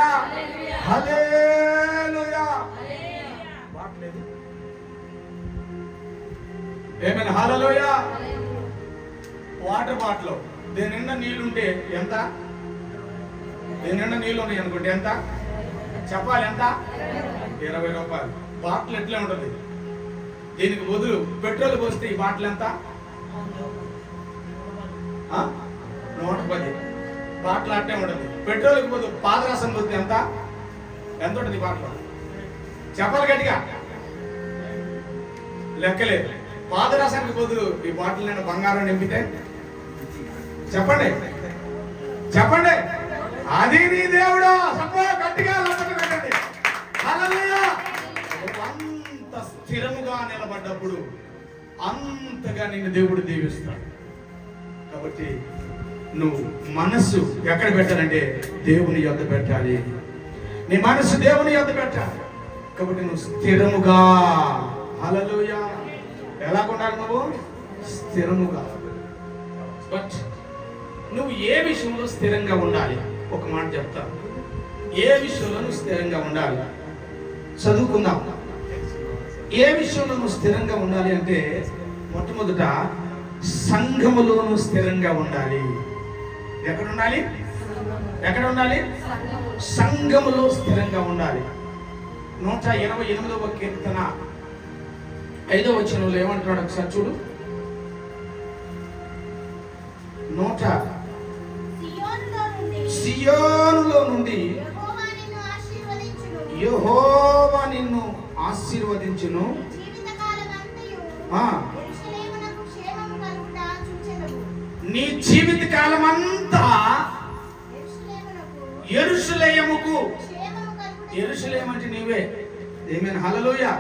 హల్లెలూయా. ఏమైనా హల్లెలూయా. వాటర్ బాటిల్ దీని నిండా నీళ్లుంటే ఎంత? దీని నిండా నీళ్లు ఉన్నాయి అనుకుంటే ఎంత? చెప్పాలి ఎంత? 20 రూపాయలు. బాటిల్ ఎట్లే ఉంటుంది. దీనికి బదులు పెట్రోల్ పోస్తే ఈ బాటిల్ ఎంత? 110. బాటిల్ అట్టే ఉంటుంది. పెట్రోల్కి బదులు పాదరసం పోస్తే ఎంత ఉంటుంది బాటిల్? చెప్పాలి గట్టిగా. లెక్కలేదు. పాదరసానికి బదులు ఈ బాటిల్ నేను బంగారం నింపితే చెప్పండి, చెప్పండి. అది నీ దేవుడు. గట్టిగా పెట్టండి. హల్లెలూయా. అంత స్థిరముగా నిలబడ్డప్పుడు అంతగా నిన్ను దేవుడు దీవిస్తాడు. కాబట్టి నువ్వు మనస్సు ఎక్కడ పెట్టాలంటే దేవుని యొద్ద పెట్టాలి. నీ మనస్సు దేవుని యొద్ద పెట్టాలి. కాబట్టి నువ్వు స్థిరముగా. హల్లెలూయా. ఎలాగుండాలి? నువ్వు స్థిరముగా. బట్ నువ్వు ఏ విషయంలో స్థిరంగా ఉండాలి? ఒక మాట చెప్తా. ఏ విషయంలో నువ్వు స్థిరంగా ఉండాలి? చదువుకుందాం. ఏ విషయంలో నువ్వు స్థిరంగా ఉండాలి అంటే మొట్టమొదట సంఘములో నువ్వు స్థిరంగా ఉండాలి. ఎక్కడ ఉండాలి? ఎక్కడ ఉండాలి? సంఘములో స్థిరంగా ఉండాలి. 128వ కీర్తన 5వ వచనంలో ఏమంటున్నాడు ఒకసారి చూడు. సియోనులో నుండి యెహోవా నిన్ను ఆశీర్వదించును. నీ జీవిత కాలమంతా యెరూషలేముకు. యెరూషలేము అంటే నీవే. ఏమైనా హల్లెలూయా.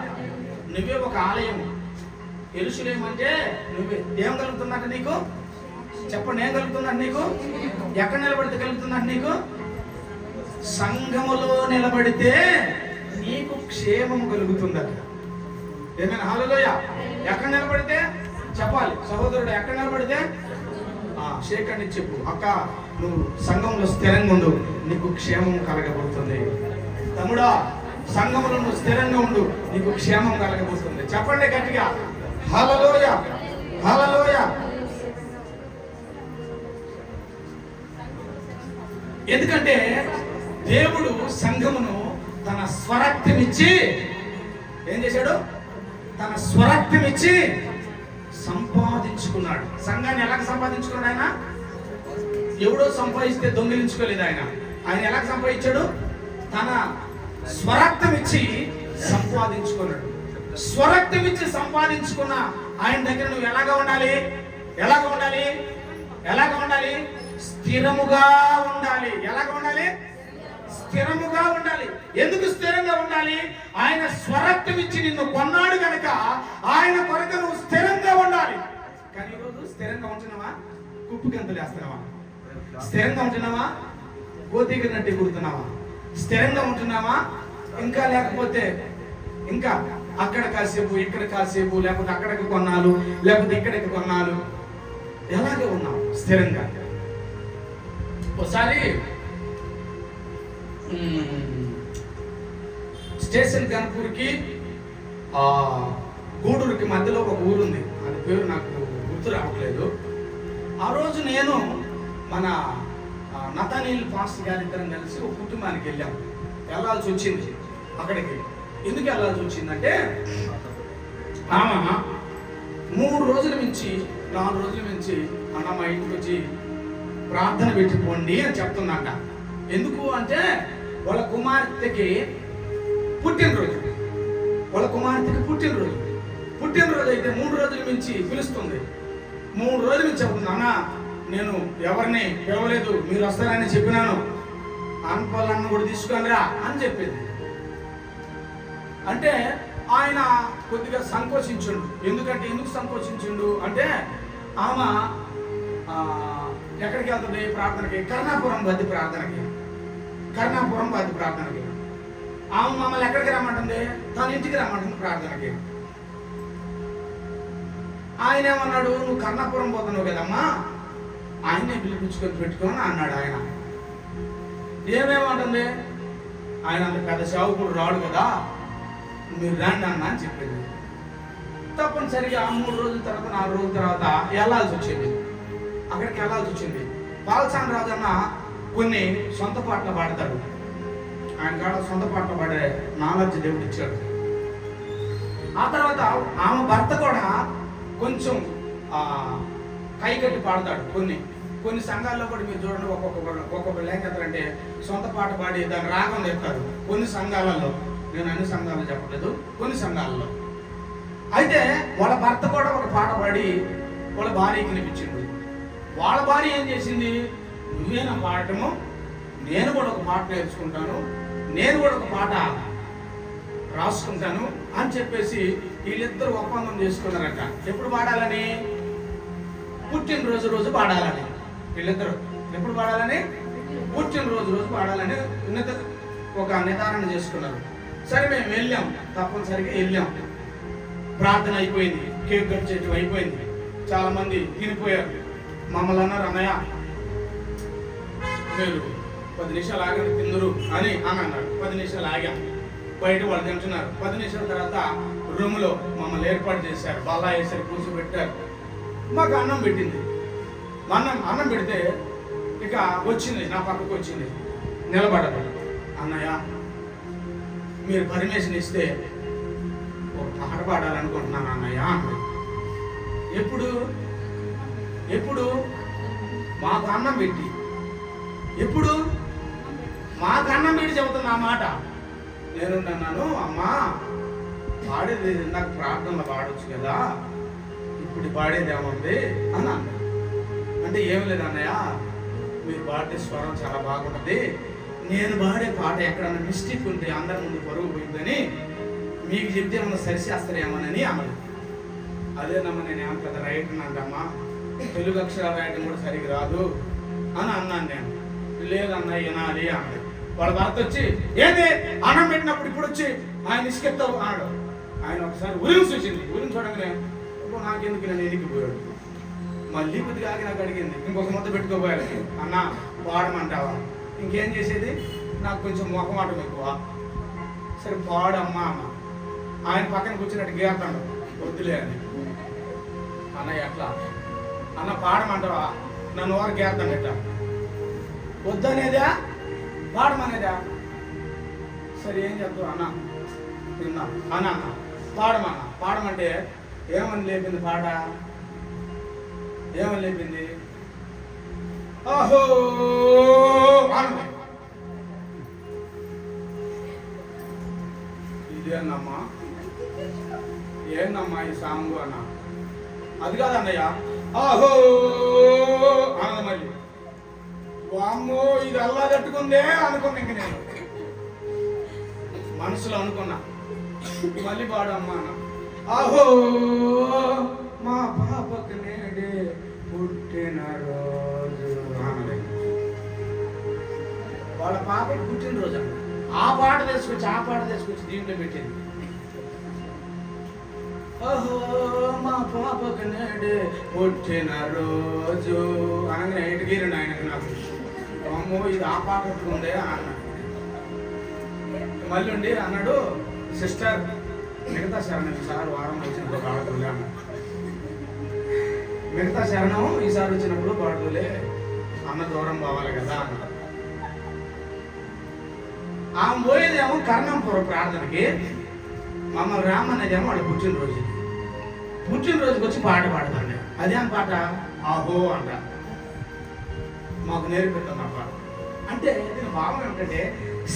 నువ్వే ఒక ఆలయం. యెరూషలేము అంటే నువ్వే. ఏం కలుగుతుందంటే నీకు? చెప్పండి, ఏం కలుగుతుందంటే నీకు? ఎక్కడ నిలబడితే కలుగుతుందంటే నీకు? సంఘములో నిలబడితే నీకు క్షేమము కలుగుతుందట. ఏమైనా హల్లెలూయా. ఎక్కడ నిలబడితే చెప్పాలి. సహోదరుడు ఎక్కడ నిలబడితే శేఖర్ ని చెప్పు, అక్క నువ్వు సంఘంలో స్థిరంగా ఉండు, నీకు క్షేమం కలగబడుతుంది. తమ్ముడా సంఘములో నువ్వు స్థిరంగా ఉండు, నీకు క్షేమం కలగబోతుంది. చెప్పండి గట్టిగా హల్లెలూయా, హల్లెలూయా. ఎందుకంటే దేవుడు సంఘమును తన స్వరక్తం ఇచ్చి ఏం చేశాడు? తన స్వరక్తం ఇచ్చి సంపాదించుకున్నాడు. సంఘాన్ని ఎలాగ సంపాదించుకున్నాడు? ఆయన ఎవడో సంపాదిస్తే దొంగిలించుకోలేదు. ఆయన ఎలాగ సంపాదించాడు? తన స్వరక్తం ఇచ్చి సంపాదించుకున్నాడు. స్వరక్తం ఇచ్చి సంపాదించుకున్న ఆయన దగ్గర నువ్వు ఎలాగ ఉండాలి? ఎలాగ ఉండాలి? ఎలాగ ఉండాలి? స్థిరముగా ఉండాలి. ఎలాగ ఉండాలి? స్థిరముగా ఉండాలి. ఎందుకు స్థిరంగా ఉండాలి? ఆయన స్వరక్తం ఇచ్చి నిన్ను కొన్నాడు కనుక ఆయన కొరకు నువ్వు స్థిరంగా ఉండాలి. కానీ ఈరోజు స్థిరంగా ఉంటున్నావా? కుప్పు గంతులు వేస్తున్నావా? స్థిరంగా ఉంటున్నావా? గోతీగినట్టు ఎగురుతున్నావా? స్థిరంగా ఉంటున్నావా? ఇంకా లేకపోతే ఇంకా అక్కడ కాసేపు ఇక్కడ కాసేపు, లేకపోతే అక్కడికి కొన్నాళ్ళు, లేకపోతే ఇక్కడికి కొన్నాళ్ళు, ఎలాగే ఉన్నావు స్థిరంగా? ఒకసారి స్టేషన్ గన్పూర్కి గూడూరుకి మధ్యలో ఒక ఊరుంది, అది పేరు నాకు గుర్తు రావట్లేదు. ఆ రోజు నేను మన నతానీల్ పాస్టర్ గారి ఇద్దరం కలిసి ఒక కుటుంబానికి వెళ్ళాల్సి వచ్చింది. అక్కడికి ఎందుకు వెళ్ళాల్సి వచ్చిందంటే ఆమె 3 రోజుల నుంచి 4 రోజుల నుంచి అన్న మా ఇంటికి వచ్చి ప్రార్థన పెట్టిపోండి అని చెప్తుందంట. ఎందుకు అంటే వాళ్ళ కుమార్తెకి పుట్టినరోజు. వాళ్ళ కుమార్తెకి పుట్టినరోజు అయితే 3 రోజుల నుంచి పిలుస్తుంది. 3 రోజుల నుంచి చెప్తుంది, అన్న నేను ఎవరిని పిలవలేదు, మీరు వస్తారని చెప్పినాను, అన్న కూడా తీసుకునిరా అని చెప్పింది. అంటే ఆయన కొద్దిగా సంకోచించుండు. ఎందుకు సంకోచించుండు అంటే ఆమె ఎక్కడికి వెళ్తుంది ప్రార్థనకి? కర్ణాపురం బద్ది ప్రార్థనకి. ఆమె మమ్మల్ని ఎక్కడికి రమ్మంటుంది? తన ఇంటికి రమ్మంటుంది ప్రార్థనకి. ఆయన ఏమన్నాడు? నువ్వు కర్ణాపురం పోతున్నావు కదమ్మా, ఆయనే పిలిపించుకొని పెట్టుకొని అన్నాడు. ఆయన ఏమేమంటుంది? ఆయన అంత పెద్ద సేవకుడు రాడు కదా, మీరు రండి అన్న అని చెప్పింది. తప్పనిసరిగా 3 రోజుల తర్వాత 4 రోజుల తర్వాత వెళ్ళాల్సి వచ్చింది. అక్కడికి వెళ్ళాల్సి వచ్చింది. బాలసాని రాజు అన్న కొన్ని సొంత పాటలు పాడతాడు. ఆయన కాడ సొంత పాటలు పాడే నాలెడ్జ్ దేవుడు ఇచ్చాడు. ఆ తర్వాత ఆమె భర్త కూడా కొంచెం కైకట్టి పాడతాడు. కొన్ని సంఘాల్లో కూడా మీరు చూడండి, ఒక్కొక్కరు ఏం చేస్తారంటే సొంత పాట పాడి దాని రాగం చెప్తారు. కొన్ని సంఘాలలో, నేను అన్ని సంఘాలు చెప్పలేదు, కొన్ని సంఘాలలో అయితే వాళ్ళ భర్త కూడా ఒక పాట పాడి వాళ్ళ భార్యకి వినిపించింది. వాళ్ళ భార్య ఏం చేసింది? నువ్వేనా పాడటము, నేను కూడా ఒక పాట నేర్చుకుంటాను, నేను కూడా ఒక పాట రాసుకుంటాను అని చెప్పేసి వీళ్ళిద్దరు ఒప్పందం చేసుకున్నారట. ఎప్పుడు పాడాలని? పుట్టినరోజు రోజు పాడాలని. వీళ్ళిద్దరు ఎప్పుడు పాడాలని? పుట్టినరోజు పాడాలని ఒక నిర్ధారణ చేసుకున్నారు. సరే మేము వెళ్ళాం, తప్పనిసరిగా వెళ్ళాం. ప్రార్థన అయిపోయింది, కేక్ కట్ చేయడం అయిపోయింది, చాలా మంది తినిపోయారు. మమ్మల్ని అన్నారు, అన్నయ్య మీరు 10 నిమిషాలు ఆగండి తిందరు అని అన్నారు. 10 నిమిషాలు ఆగాం. బయట వాళ్ళు తింటున్నారు. 10 నిమిషాల తర్వాత రూమ్లో మమ్మల్ని ఏర్పాటు చేశారు. బల్లా వేసారు, కూర్చోబెట్టారు. మాకు అన్నం పెట్టింది. అన్నం పెడితే ఇక వచ్చింది, నా పక్కకు వచ్చింది, నిలబడదు. అన్నయ్య మీరు పర్మిషన్ ఇస్తే ఒక పాట పాడాలనుకుంటున్నాను అన్నయ్య అన్నది. ఎప్పుడు మాకు అన్నం పెట్టి చెబుతున్నా ఆ మాట. నేను అన్నాను, అమ్మా పాడేది నాకు ప్రార్థనలో పాడొచ్చు కదా, ఇప్పుడు పాడేది ఏముంది అని అన్న. అంటే ఏం లేదు అన్నయ్య, మీరు పాడే స్వరం చాలా బాగుంటుంది, నేను పాడే పాట ఎక్కడన్నా మిస్టేక్ ఉంటే అందరి ముందు పరుగు పోయిందని మీకు చెప్తే ఏమన్నా సరిచేస్తారేమోనని అన్నది. అదేనమ్మా నేను ఏమన్నా పెద్ద రైటర్ అంటమ్మా, తెలుగు అక్షరాలు రాయటం కూడా సరిగ్గా రాదు అని అన్నాను నేను. లేదన్నా వినాలి అన్నది. వాళ్ళ భర్త వచ్చి, ఏది అన్నం పెట్టినప్పుడు ఇప్పుడు వచ్చి ఆయన ఇసుకెత్తావు అన్నాడు. ఆయన ఒకసారి ఉరిని చూసింది. ఉరిని చూడగానే నాకెందుకు నేను ఎదిగిపోయాడు. మళ్ళీ కొద్దిగా ఆగి నాకు అడిగింది, ఇంకొక ముద్ద పెట్టుకోపోయాడు. అన్న పాడమంటావా? ఇంకేం చేసేది, నాకు కొంచెం మొహమాటం ఎక్కువ, సరే పాడమ్మా అన్న. ఆయన పక్కన కూర్చున్నట్టు గీతాడు, వద్దులే అని. అన్న ఎట్లా అన్న పాడమంటావా? నన్ను వారు గీతాను ఎట్లా? వద్దనేదా పాడమనేదా? సరే ఏం చెప్తావు అన్న, తిన్నా అన్న అన్న పాడమన్న. పాడమంటే ఏమని లేపింది పాట? ఏమని లేపింది? ఓహో ఇదేనమ్మా, ఏందమ్మా ఈ సాంగ్ అన్న? అది కాదన్నయ్య, ఓహో అన్నది. మళ్ళీ వామ్మో ఇది అల్లా తట్టుకుందే అనుకున్నా. ఇంక నేను మనసులో అనుకున్నా, మళ్ళీ పాడమ్మా అన్న. అహో మా పాపకు నేడే పుట్టిన రోజు. వాళ్ళ పాపకు పుట్టినరోజు అన్న. ఆ పాట తీసుకొచ్చి దీంట్లో పెట్టింది. అహో మా పాపకు నేడే పుట్టిన రోజు అనగానే ఎటుగీరండి ఆయనకు. నాకు అమ్మో ఇది ఆ పాట ఉందే అని అన్నాడు. మళ్ళీ ఉండి అన్నాడు, సిస్టర్ మిగతా శరణం ఈసారి వారం వచ్చినప్పుడు పాడదులే అన్నాడు. మిగతా శరణం ఈసారి వచ్చినప్పుడు పాడదులే, అన్న దూరం పోవాలి కదా అన్నాడు. ఆమె పోయేదేమో కర్ణంపురం ప్రార్థనకి, మమ్మల్ని రామన్నదేమో వాళ్ళ పుట్టినరోజుకి వచ్చి పాట పాడతాండి. అదేం పాట? ఆహో అంట. మాకు నేర్పిస్తాం ఆ పాట. అంటే దీని భావం ఏమిటంటే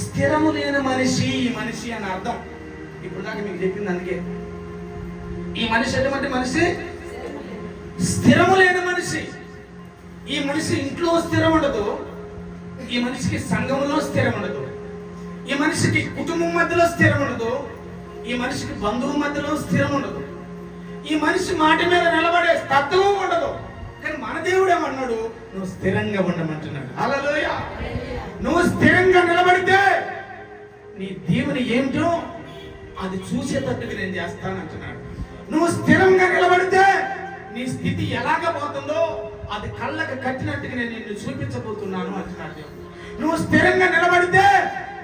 స్థిరము లేని మనిషి అని అర్థం. ఇప్పుడు దాకా మీకు చెప్పింది అందుకే. ఈ మనిషి ఎటువంటి మనిషి? స్థిరము లేని మనిషి. ఈ మనిషి ఇంట్లో స్థిరం ఉండదు, ఈ మనిషికి సంఘంలో స్థిరం ఉండదు, ఈ మనిషికి కుటుంబం మధ్యలో స్థిరం ఉండదు, ఈ మనిషికి బంధువుల మధ్యలో స్థిరం ఉండదు, ఈ మనిషి మాట మీద నిలబడే తత్వం ఉండదు. కానీ మన దేవుడు ఏమన్నాడు? నువ్వు స్థిరంగా ఉండమంటున్నాడు. హల్లెలూయా. నువ్వు స్థిరంగా నిలబడితే నీ దేవుని ఏమిటో అది చూసేటట్టుగా నేను చేస్తానంటున్నాడు. నువ్వు స్థిరంగా నిలబడితే నీ స్థితి ఎలాగ పోతుందో అది కళ్ళకు కట్టినట్టుగా నేను నిన్ను చూపించబోతున్నాను అంటున్నాడు దేవుడు. నువ్వు స్థిరంగా నిలబడితే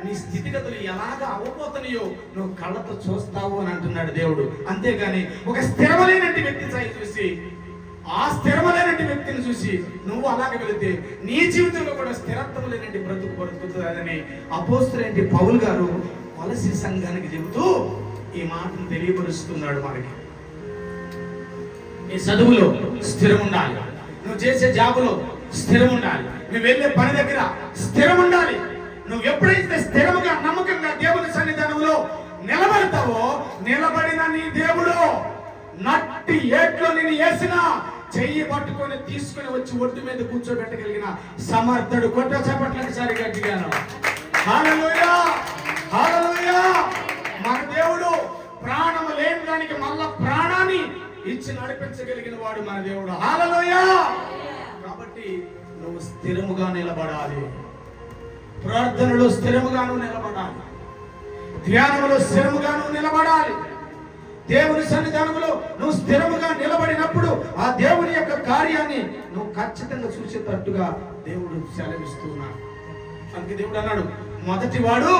నీ స్థితిగతులు ఎలాగ అవ్వబోతున్నాయో నువ్వు కళ్ళతో చూస్తావు అని అంటున్నాడు దేవుడు. అంతేగాని ఒక స్థిరమైనటువంటి వ్యక్తి చూసి, ఆ స్థిరమైనటువంటి వ్యక్తిని చూసి నువ్వు అలాగే వెళితే నీ జీవితంలో కూడా స్థిరత్వం లేనటువంటి బ్రతుకుతుందని అపోస్తలుడైన పౌలు గారు కొలసీ సంఘానికి చెబుతూ ఈ మాటను తెలియపరుస్తున్నాడు మనకి. నీ చదువులో స్థిరం ఉండాలి, నువ్వు చేసే జాబులో స్థిరం ఉండాలి, నువ్వు వెళ్ళే పని దగ్గర స్థిరం ఉండాలి. నువ్వు ఎప్పుడైతే స్థిరముగా నమ్మకంగా దేవుని సన్నిధానంలో నిలబడతావో, నిలబడిన నీ దేవుడు నట్టి ఏట్లో నిన్ను వేసినా చెయ్యి పట్టుకొని తీసుకుని వచ్చి ఒడ్డు మీద కూర్చోబెట్టగలిగిన సమర్థుడు. కొట్ట చేపట్లకు సరి గట్టిగాను. హల్లెలూయా, హల్లెలూయా. మన దేవుడు ప్రాణము లేని దానికి మళ్ళా ప్రాణాన్ని ఇచ్చి నడిపించగలిగిన వాడు మన దేవుడు. హల్లెలూయా. కాబట్టి నువ్వు స్థిరముగా నిలబడాలి, ప్రార్థనలో స్థిరముగాను నిలబడాలి, ధ్యానంలో స్థిరముగాను నిలబడాలి. దేవుని సన్నిధానంలో నువ్వు స్థిరముగా నిలబడినప్పుడు ఆ దేవుని యొక్క కార్యాన్ని నువ్వు ఖచ్చితంగా చూసేటట్టుగా దేవుడు సెలవిస్తున్నాడు. అందుకే దేవుడు అన్నాడు, మొదటి వాడు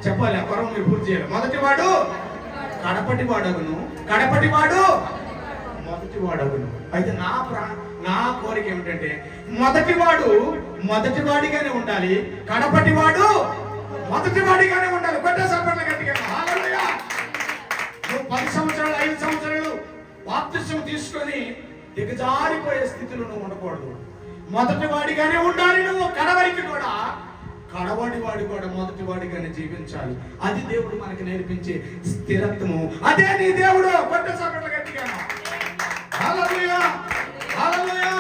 చెప్పాలి, అపరం మీరు పూర్తి చేయాలి. మొదటి వాడు కడపటి వాడగును, కడపటి వాడు మొదటి వాడగును. అయితే నా కోరిక ఏమిటంటే మొదటి వాడు మొదటి వాడిగానే ఉండాలి, కడపటి వాడు మొదటి వాడిగానే ఉండాలి. కొట్ట సంపర్ల గట్టిగా. హల్లెలూయా. నువ్వు 10 సంవత్సరాలు 5 సంవత్సరాలు బాప్తిసం తీసుకొని దిగజారిపోయే స్థితిలో నువ్వు ఉండకూడదు. మొదటి వాడిగానే ఉండాలి. నువ్వు కడవరికి కూడా కడవడి వాడి కూడా మొదటి వాడిగానే జీవించాలి. అది దేవుడు మనకి నేర్పించే స్థిరత్వము. అదే నీ దేవుడు. కొట్ట సంపర్ల గట్టిగా. హల్లెలూయా, హల్లెలూయా.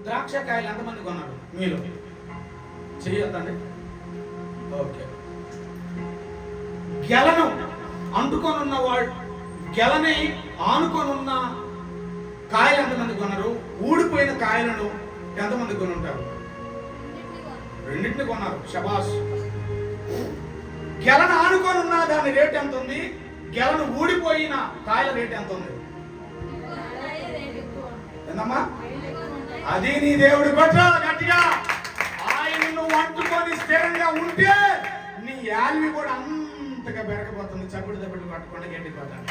ద్రాక్షకాయలు ఎంతమంది కొన్నారు మీలో? చెయ్యొద్దండి. ఓకే. గెలను అంటుకొని ఉన్నవాడు, గెలని ఆనుకొని ఉన్న కాయలు ఎంతమంది కొన్నారు? ఊడిపోయిన కాయలను ఎంతమంది కొని ఉంటారు? రెండింటిని కొన్నారు. శబాష్. గెలను ఆనుకొని ఉన్న దాని రేట్ ఎంత ఉంది? గెలను ఊడిపోయిన కాయల రేట్ ఎంత ఉంది? ఎంతమ్మా? అది నీ దేవుడు. కొట్ట గట్టిగా. ఆయన నువ్వు అంటుకొని స్థిరంగా ఉంటే నీ యాల్వి కూడా అంతగా పెరగబోతుంది. చప్పుడు దప్పుడు పట్టకుండా గట్టిపోతాను.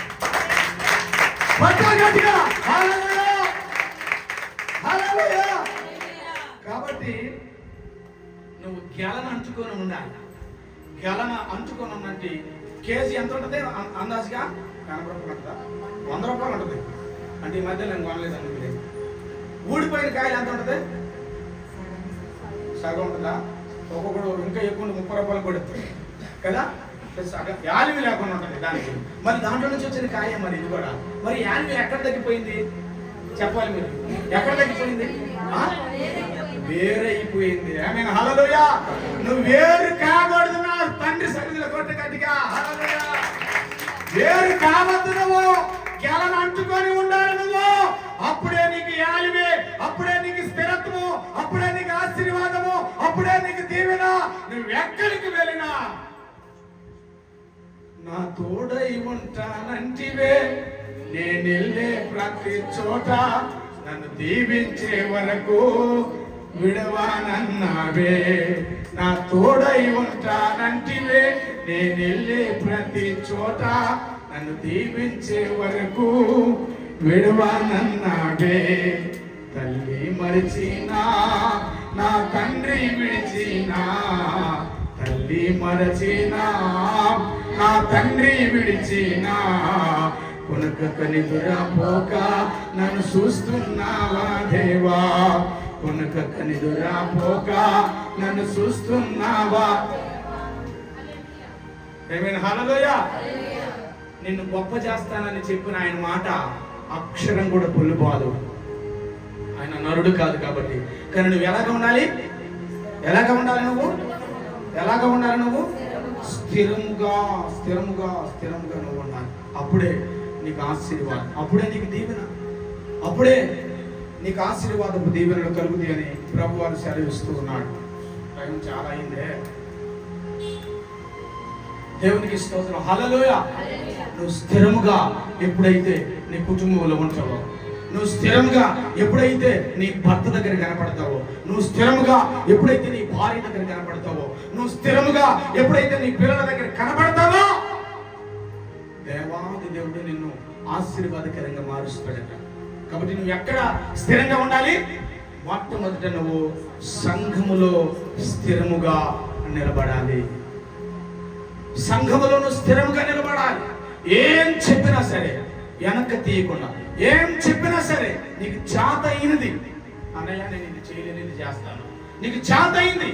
గట్టిగా కాబట్టి నువ్వు గెలను అంచుకొని ఉండాలి. గెలను అంచుకొని ఉన్నట్టు కేజీ ఎంత ఉంటుంది అందాజుగా? కనపడుతుందా? 100 రూపాయలు ఉంటుంది. అంటే ఈ మధ్య నేను కొనలేదు అనుకుంటే. ఊడిపోయిన కాయలు ఎంత ఉంటుంది? సగం ఉంటుందా? ఒక్కొక్కడు ఇంకా ఎక్కువ 30 రూపాయలు కొడుతుంది కదా. సగం యాలివి లేకుండా ఉంటుంది దానికి. మరి దాంట్లో నుంచి వచ్చిన కాయ మరి ఇది కూడా. మరి యాలివి ఎక్కడ తగ్గిపోయింది చెప్పాలి మీరు. ఎక్కడ తగ్గిపోయింది? వేరైపోయింది. ఆమేన్ హల్లెలూయా. నువ్వు వేరు కాకూడదు నా తండ్రి సన్నిధిలో కొట్టు గట్టిగా హల్లెలూయా. వేరు కావద్దు, నువ్వు గెలను అంటుకొని ఉండాలి నువ్వు. అప్పుడే నీకు యాలివి, అప్పుడే నీకు స్థిరత్వము, అప్పుడే నీకు ఆశీర్వాదము, అప్పుడే నీకు దీవెన. నువ్వు ఎక్కడికి వెళ్ళినా నా తోడై ఉంటానంటివే, నేనెళ్ళే ప్రతి చోట నన్ను దీవించే వరకు విడవానన్నావే. నా తోడై ఉంటానంటివే, నేనెళ్ళే ప్రతి చోట నన్ను దీవించే వరకు విడవానన్నావే. తల్లి మరచినా నా తండ్రి విడిచినా, తల్లి మరచినా నా తండ్రి విడిచినా, కొనుక నిదురపోక నన్ను చూస్తున్నావా దేవా, కొనుక నిదురపోక నన్ను చూస్తున్నావా. ఆమేన్ హల్లెలూయా. నిన్ను గొప్ప చేస్తానని చెప్పిన ఆయన మాట అక్షరం కూడా పొల్లుపోదు. ఆయన నరుడు కాదు కాబట్టి. కానీ నువ్వు ఎలాగ ఉండాలి? ఎలాగ ఉండాలి నువ్వు? ఎలాగ ఉండాలి నువ్వు? స్థిరముగా స్థిరముగా స్థిరముగా నువ్వు ఉండాలి. అప్పుడే నీకు ఆశీర్వాదం, అప్పుడే నీకు దీవెన, అప్పుడే నీకు ఆశీర్వాదపు దీవెనలు కలుగుతాయి అని ప్రభు వారు సెలవిస్తూ ఉన్నాడు. టైం చాలా అయిందే. దేవునికి స్తోత్రం హల్లెలూయా. నువ్వు స్థిరముగా ఎప్పుడైతే నీ కుటుంబంలో ఉంటావో, నువ్వు స్థిరముగా ఎప్పుడైతే నీ భర్త దగ్గర కనపడతావో, నువ్వు స్థిరముగా ఎప్పుడైతే నీ భార్య దగ్గర కనపడతావో, నువ్వు స్థిరముగా ఎప్పుడైతే నీ పిల్లల దగ్గర కనపడతావో, దేవాది దేవుడు నిన్ను ఆశీర్వాదకరంగా మారుస్తాడట. కాబట్టి నువ్వు ఎక్కడ స్థిరంగా ఉండాలి? మొట్టమొదట నువ్వు సంఘములో స్థిరముగా నిలబడాలి. సంఘములో నువ్వు స్థిరముగా నిలబడాలి. ఏం చెప్పినా సరే వెనక్కి తీయకుండా, ఏం చెప్పినా సరే నీకు చేత అయినది, అన్నయ్య నేను ఇది చేయలేనిది చేస్తాను, నీకు చేత అయింది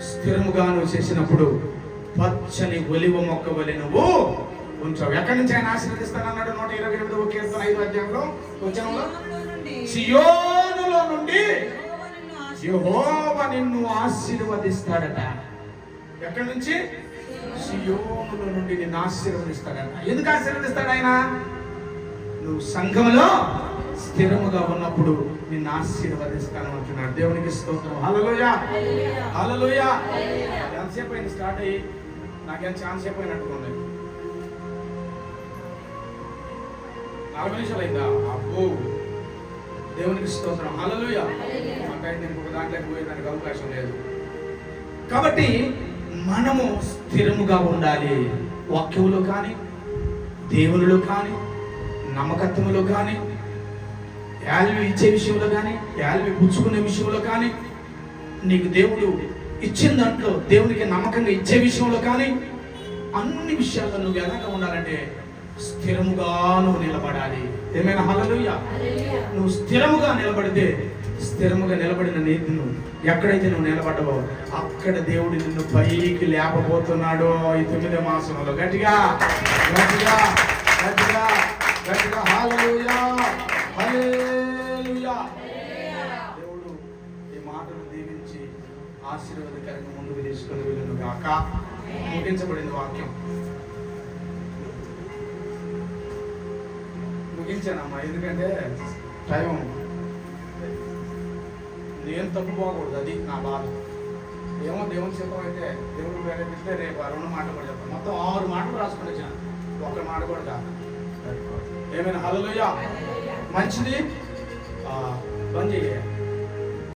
స్థిరముగా నువ్వు చేసినప్పుడు పచ్చని ఒలివ మొక్క వలె నువ్వు ఉంచావు. ఎక్కడి నుంచి ఆయన ఆశీర్వదిస్తానన్నాడు? 128వ కీర్తన 5వ అధ్యాయంలో వచనంలో, సియోనులో నుండి యెహోవా నిన్ను ఆశీర్వదిస్తాడట. ఎక్కడి నుంచి? సియోనులో నుండి నిన్ను ఆశీర్వదిస్తాడట. ఎందుకు ఆశీర్వదిస్తాడు ఆయన? నువ్వు సంఘములో స్థిరముగా ఉన్నప్పుడు నిన్ను ఆశీర్వదిస్తాను అంటున్నాడు. దేవునికి స్తోత్రం హల్లెలూయా హల్లెలూయా. ఎంతసేపు అయింది స్టార్ట్ అయ్యి? నాకేం ఛాన్స్ అయిపోయినట్టుగా ఉంది. 40 నిమిషాలు అయిందా? అబ్బో, దేవునికి స్తోత్రం హల్లెలూయా. మాకైతే నేను ఒక దాంట్లోకి పోయేదానికి అవకాశం లేదు. కాబట్టి మనము స్థిరముగా ఉండాలి. వాక్యములో కానీ, దేవునిలో కానీ, నమ్మకత్వములో కానీ, యాల్వి ఇచ్చే విషయంలో కానీ, యాల్వి పుచ్చుకునే విషయంలో కానీ, నీకు దేవుడు ఇచ్చిన దాంట్లో దేవునికి నమ్మకంగా ఇచ్చే విషయంలో కానీ, అన్ని విషయాల్లో నువ్వు ఎలాగా ఉండాలంటే స్థిరముగా నువ్వు నిలబడాలి. ఏమైనా హల్లెలూయా. నువ్వు స్థిరముగా నిలబడితే, స్థిరముగా నిలబడిన నీతిను ఎక్కడైతే నువ్వు నిలబడ్డావో అక్కడ దేవుడు నిన్ను పైకి లేపబోతున్నాడు ఈ 9వ మాసంలో. గట్టిగా గట్టిగా గట్టిగా గట్టిగా హల్లెలూయా హల్లెలూయా. దేవుడు ఈ మాటలు దీవించి ఆశీర్వాదకరంగా ముందుకు తీసుకొని వెళ్ళను గాక. ముగించబడింది వాక్యం. ముగించానమ్మా, ఎందుకంటే టైం నేను తప్పుపోకూడదు, అది నా బాధ. ఏమో దేవుని చిత్తం అయితే దేవుడు ప్రేరేపిస్తే రేపు 2 మాటలు కూడా చెప్తాను. మొత్తం 6 మాటలు రాసుకుని వచ్చాను, ఒక్క మాట కూడా కాదు. ఏమైనా హల్లెలూయా. మంచిది, బంద్ చేయాలి.